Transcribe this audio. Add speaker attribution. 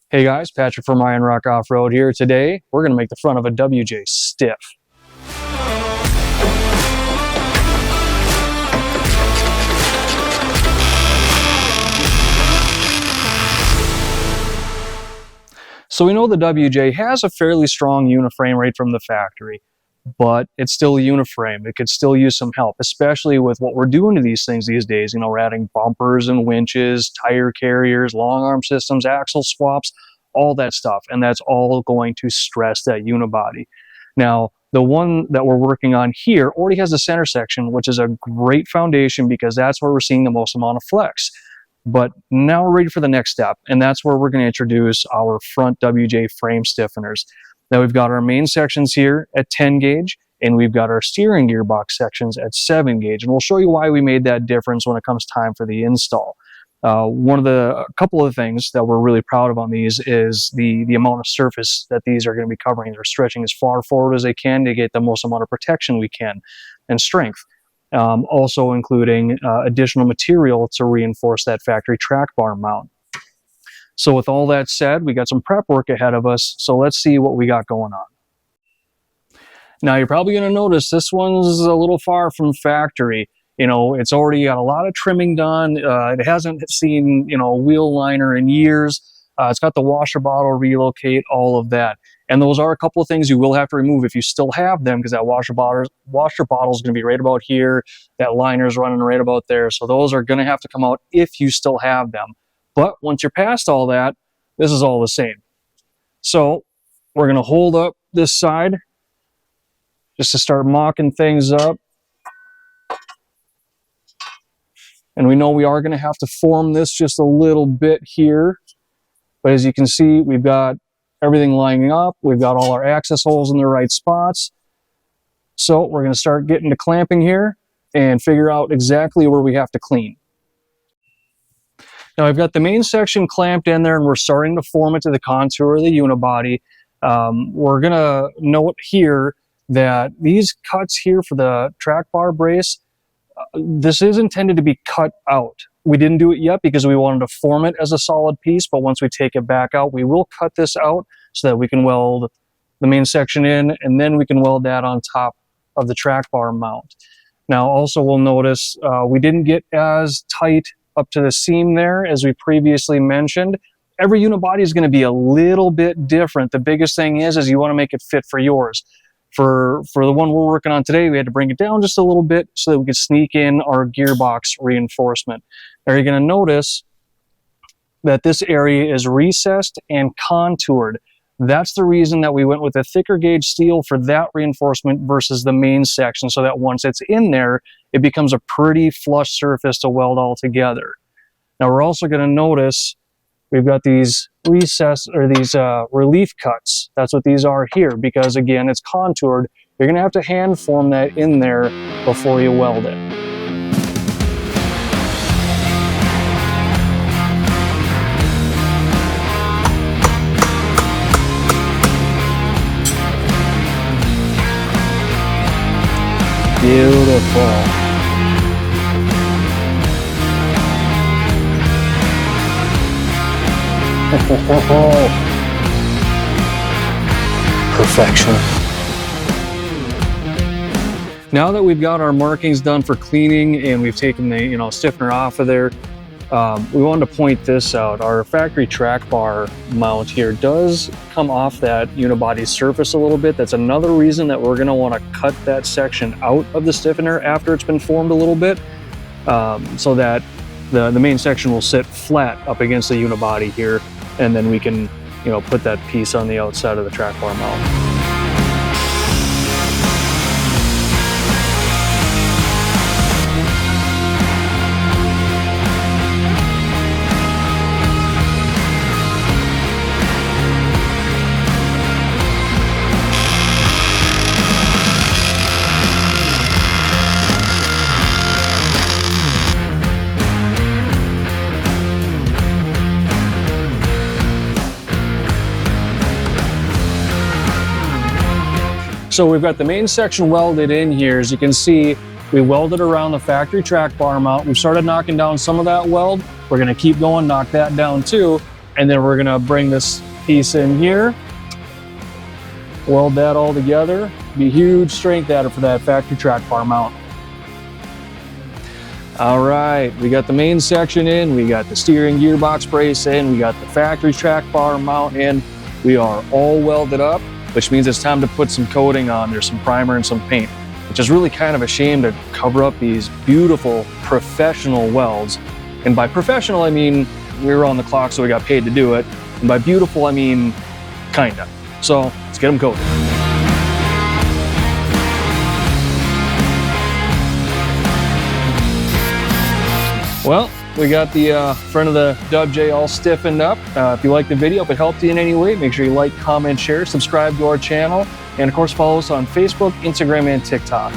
Speaker 1: Hey guys, Patrick from Iron Rock Off-Road here. Today, we're going to make the front of a WJ Stiff. So we know the WJ has a fairly strong uniframe right from the factory, but it's still a uniframe. It could still use some help, especially with what we're doing to these things these days. You know, we're adding bumpers and winches, tire carriers, long arm systems, axle swaps, all that stuff, and that's all going to stress that unibody. Now, the one that we're working on here already has a center section, which is a great foundation because that's where we're seeing the most amount of flex. But now we're ready for the next step, and that's where we're going to introduce our front WJ frame stiffeners. Now we've got our main sections here at 10 gauge, and we've got our steering gearbox sections at 7 gauge, and we'll show you why we made that difference when it comes time for the install. A couple of things that we're really proud of on these is the amount of surface that these are going to be covering. They're stretching as far forward as they can to get the most amount of protection we can and strength. Also including additional material to reinforce that factory track bar mount. So with all that said, we got some prep work ahead of us, so let's see what we got going on. Now you're probably going to notice this one's a little far from factory. You know, it's already got a lot of trimming done. It hasn't seen, you know, a wheel liner in years. It's got the washer bottle relocate, all of that. And those are a couple of things you will have to remove if you still have them, because that washer bottle is going to be right about here. That liner is running right about there. So those are going to have to come out if you still have them. But once you're past all that, this is all the same. So we're going to hold up this side just to start mocking things up. And we know we are going to have to form this just a little bit here. But as you can see, we've got everything lining up. We've got all our access holes in the right spots. So we're going to start getting to clamping here and figure out exactly where we have to clean. Now I've got the main section clamped in there, and we're starting to form it to the contour of the unibody. We're going to note here that these cuts here for the track bar brace, this is intended to be cut out. We didn't do it yet because we wanted to form it as a solid piece, but once we take it back out, we will cut this out so that we can weld the main section in, and then we can weld that on top of the track bar mount. Now also we'll notice we didn't get as tight up to the seam there as we previously mentioned. Every unibody is going to be a little bit different. The biggest thing is you want to make it fit for yours. For the one we're working on today, we had to bring it down just a little bit so that we could sneak in our gearbox reinforcement. Now you're going to notice that this area is recessed and contoured. That's the reason that we went with a thicker gauge steel for that reinforcement versus the main section, so that once it's in there, it becomes a pretty flush surface to weld all together. Now we're also going to notice we've got these relief cuts. That's what these are here, because again, it's contoured. You're going to have to hand form that in there before you weld it. Beautiful. Perfection. Now that we've got our markings done for cleaning and we've taken the stiffener off of there, we wanted to point this out. Our factory track bar mount here does come off that unibody surface a little bit. That's another reason that we're going to want to cut that section out of the stiffener after it's been formed a little bit, so that the main section will sit flat up against the unibody here, and then we can put that piece on the outside of the track bar mount. So we've got the main section welded in here. As you can see, we welded around the factory track bar mount. We've started knocking down some of that weld. We're gonna keep going, knock that down too. And then we're gonna bring this piece in here, weld that all together. Be a huge strength adder for that factory track bar mount. All right, we got the main section in, we got the steering gearbox brace in, we got the factory track bar mount in. We are all welded up, which means it's time to put some coating on. There's some primer and some paint, which is really kind of a shame to cover up these beautiful professional welds. And by professional, I mean we were on the clock, so we got paid to do it. And by beautiful, I mean kinda. So let's get them coated. Well, we got the front of the WJ all stiffened up. If you liked the video, if it helped you in any way, make sure you like, comment, share, subscribe to our channel, and of course follow us on Facebook, Instagram, and TikTok.